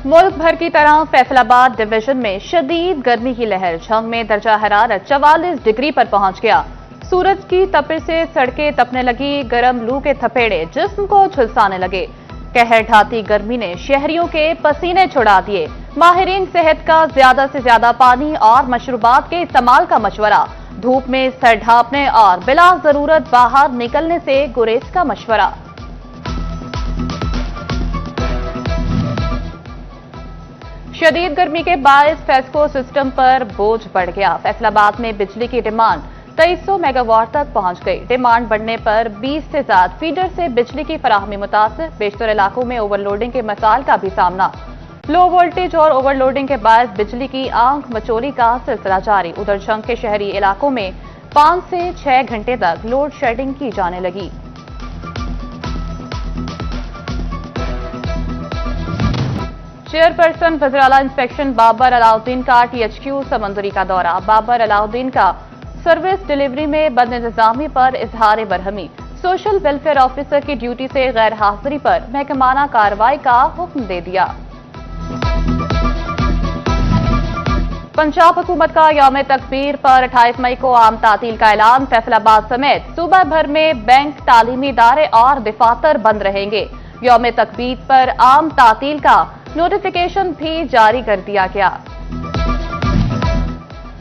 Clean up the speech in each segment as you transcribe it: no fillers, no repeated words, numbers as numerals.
मुल्क भर की तरह फैसलाबाद डिवीजन में शदीद गर्मी की लहर। झंग में दर्जा हरारत 44 डिग्री पर पहुंच गया। सूरज की तपिश से सड़कें तपने लगी। गर्म लू के थपेड़े जिस्म को झुलसाने लगे। कहर ढाती गर्मी ने शहरियों के पसीने छुड़ा दिए। माहिरीन सेहत का ज्यादा से ज्यादा पानी और मशरूबात के इस्तेमाल का मशवरा। धूप में सर ढांपने और बिला जरूरत बाहर निकलने से गुरेज का मशवरा। शदीद गर्मी के बायस फेस्को सिस्टम पर बोझ बढ़ गया। फैसलाबाद में बिजली की डिमांड 2300 मेगावाट तक पहुंच गई। डिमांड बढ़ने पर 20 से ज्यादा फीडर से बिजली की फराहमी मुतासिर। बेशतर इलाकों में ओवरलोडिंग के मसाइल का भी सामना। लो वोल्टेज और ओवरलोडिंग के बायस बिजली की आंख मचोली का सिलसिला जारी। उधर झंग के शहरी इलाकों में 5 से 6 घंटे तक लोड शेडिंग की जाने लगी। चेयरपर्सन वज़ीर-ए-आला इंस्पेक्शन बाबर अलाउद्दीन का THQ समंदरी का दौरा। बाबर अलाउद्दीन का सर्विस डिलीवरी में बदनिज़ामी पर इजहार बरहमी। सोशल वेलफेयर ऑफिसर की ड्यूटी से गैर हाजिरी पर महकमाना कार्रवाई का हुक्म दे दिया। पंजाब हुकूमत का यौम तकबीर पर 28 मई को आम तातील का ऐलान। फैसलाबाद समेत सूबा भर में बैंक, तालीमी इदारे और दफातर बंद रहेंगे। यौम तकबीर पर आम तातील का नोटिफिकेशन भी जारी कर दिया गया।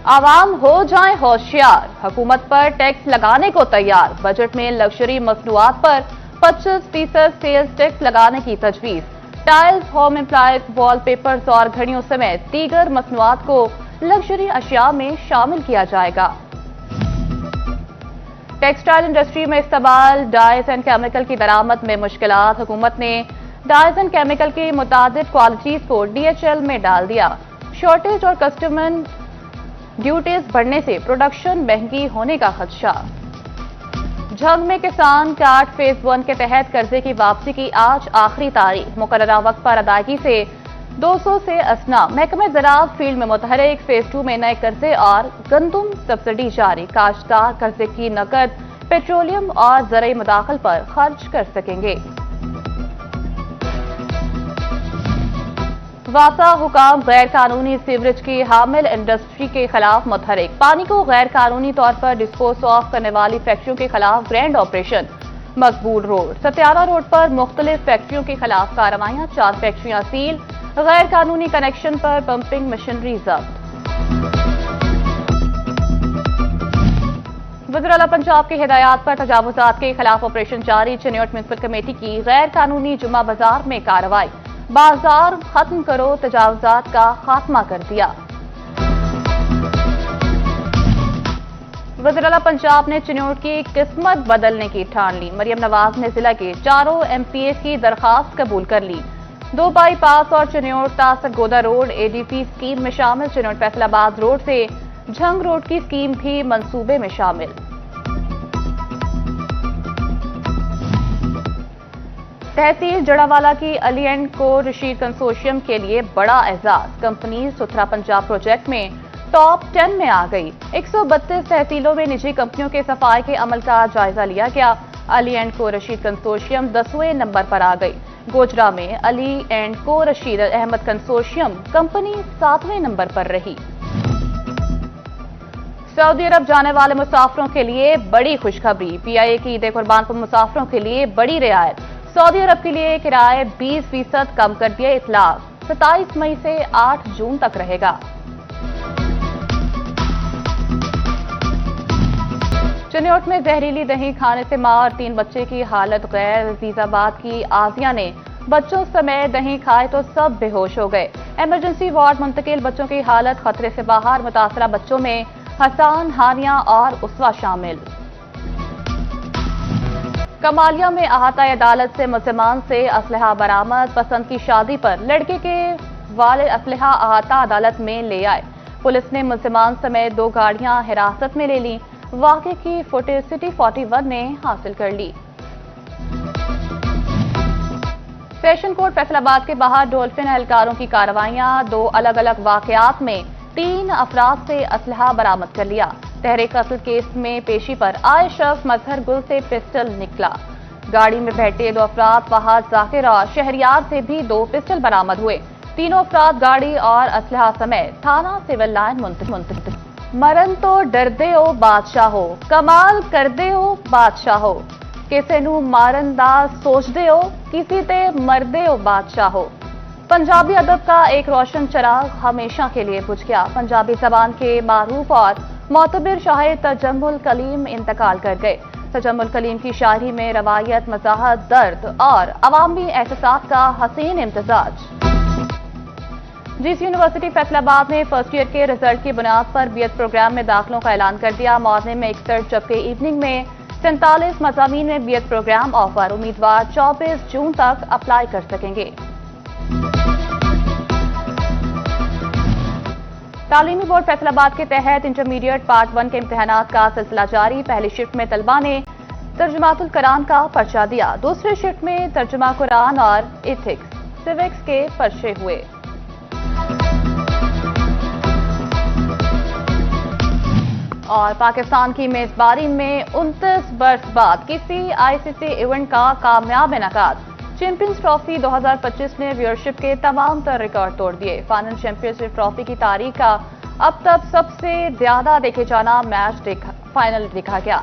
आवाम हो जाएं होशियार, हुकूमत पर टैक्स लगाने को तैयार। बजट में लग्जरी मसनूआत पर 25% सेल्स टैक्स लगाने की तजवीज। टाइल्स, होम एप्लायंस, वॉलपेपर्स और घड़ियों समेत दीगर मसनूआत को लग्जरी अशिया में शामिल किया जाएगा। टेक्सटाइल इंडस्ट्री में इस्तेमाल डाइज एंड केमिकल की दरामद में मुश्किलात। हुकूमत ने डाइज एंड केमिकल की मुतादिद क्वालिटीज को DHL में डाल दिया। शॉर्टेज और कस्टमर ड्यूटीज बढ़ने से प्रोडक्शन महंगी होने का खदशा। झंग में किसान कार्ड फेज 1 के तहत कर्जे की वापसी की आज आखिरी तारीख। मुकर्ररा वक्त पर अदायगी से 200 से असना। महकमे ज़राअत फील्ड में मुतहरिक फेज 2 में नए कर्जे और गंदुम सब्सिडी जारी। काश्तकार कर्जे की नकद पेट्रोलियम और ज़रई मुदाखल पर खर्च कर सकेंगे। वासा हुकाम गैर कानूनी सीवरेज की हामिल इंडस्ट्री के खिलाफ मुतहरिक। पानी को गैर कानूनी तौर पर डिस्पोज ऑफ करने वाली फैक्ट्रियों के खिलाफ ग्रैंड ऑपरेशन। मकबूल रोड, सत्यारा रोड पर मुख्तलिफ फैक्ट्रियों के खिलाफ कार्रवाइयां। 4 फैक्ट्रियां सील। गैर कानूनी कनेक्शन पर पंपिंग मशीनरी जब्त। वज़ीर-ए-आला पंजाब की हिदायत पर तजावुजात के खिलाफ ऑपरेशन जारी। चिन्योट म्युनिसिपल कमेटी की गैर कानूनी जुमा बाजार में कार्रवाई। बाजार खत्म करो, तजावुजात का खात्मा कर दिया। वज़ीर-ए-आला पंजाब ने चिन्योट की किस्मत बदलने की ठान ली। मरियम नवाज ने जिला के 4 MPs की दरखास्त कबूल कर ली। 2 बाईपास और चिन्योट तासरगोदा रोड ADP स्कीम में शामिल। चिन्योट फैसलाबाद रोड से झंग रोड की स्कीम भी मंसूबे में शामिल। तहसील जड़ावाला की Ali and co Rashid consortium के लिए बड़ा एजाज। कंपनी सुथरा पंजाब प्रोजेक्ट में टॉप 10 में आ गई। 132 तहसीलों में निजी कंपनियों के सफाई के अमल का जायजा लिया गया। Ali and co Rashid consortium 10वें नंबर पर आ गई। गोजरा में Ali and co Rashid Ahmed consortium company 7वें नंबर पर रही। सऊदी अरब जाने वाले मुसाफिरों के लिए बड़ी खुशखबरी। PIA की ईद कुर्बान पर मुसाफिरों के लिए बड़ी रियायत। सऊदी अरब के लिए किराए 20% कम कर दिए। इतलाक 27 मई से 8 जून तक रहेगा। चिन्योट में जहरीली दही खाने से मां और 3 बच्चे की हालत गैर। अजीजाबाद की आजिया ने बच्चों समेत दही खाए तो सब बेहोश हो गए। इमरजेंसी वार्ड मुंतकिल। बच्चों की हालत खतरे से बाहर। मुतासरा बच्चों में हसन, हानिया और उसवा शामिल। कमालिया में अहाता अदालत से मुलजिमान से असलहा बरामद। पसंद की शादी पर लड़के के वालिद असलहा अहाता अदालत में ले आए। पुलिस ने मुलजिमान समेत 2 गाड़ियां हिरासत में ले ली। वाक़े की फुटेज सिटी 41 ने हासिल कर ली। सेशन कोर्ट फैसलाबाद के बाहर डॉल्फिन एहलकारों की कार्रवाइयां। 2 अलग अलग वाकयात में 3 अफराद से असलहा बरामद कर लिया। तहरीक कत्ल केस में पेशी पर आए शख्स मजहर गुल से पिस्टल निकला। गाड़ी में बैठे 2 अफराद फहाद जाकिर और शहरियार से भी 2 पिस्टल बरामद हुए। तीनों अफराद गाड़ी और असलहा समेत थाना सिविल लाइन मुंतकिल। मरन तो डरदे हो बादशाहो, कमाल करदे हो बादशाहो, किसे नू मारन दा सोचदे हो, किसी ते मरदे हो बादशाहो। पंजाबी अदब का एक रोशन चिराग हमेशा के लिए बुझ गया। पंजाबी जबान के मारूफ और मोतबर शायर तजम्मुल कलीम इंतकाल कर गए। तजम्मुल कलीम की शायरी में रवायत, मज़ाहत, दर्द और अवामी एहसास का हसीन इम्तिजाज। जीस यूनिवर्सिटी फैसलाबाद ने फर्स्ट ईयर के रिजल्ट की बुनियाद पर बीएड प्रोग्राम में दाखिलों का ऐलान कर दिया। मॉर्निंग में 61 जबकि इवनिंग में 47 मज़ामीन में बीएड प्रोग्राम ऑफर। उम्मीदवार 24 जून तक अप्लाई कर सकेंगे। तालीमी बोर्ड फैसलाबाद के तहत इंटरमीडिएट पार्ट 1 के इम्तिहानात का सिलसिला जारी। पहली शिफ्ट में तलबा ने तर्जुमातुल कुरान का पर्चा दिया। दूसरी शिफ्ट में तर्जुमा कुरान और इथिक्स, सिविक्स के पर्चे हुए। और पाकिस्तान की मेजबानी में 29 बरस बाद किसी आईसीसी इवेंट का कामयाब इनेकाद। चैंपियंस ट्रॉफी 2025 ने व्यूअरशिप के तमाम तर रिकॉर्ड तोड़ दिए। फाइनल चैंपियनशिप ट्रॉफी की तारीख का अब तक सबसे ज्यादा देखे जाना मैच फाइनल देखा गया।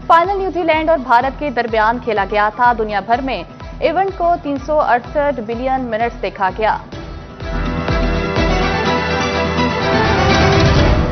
फाइनल न्यूजीलैंड और भारत के दरमियान खेला गया था। दुनिया भर में इवेंट को 368 बिलियन मिनट्स देखा गया।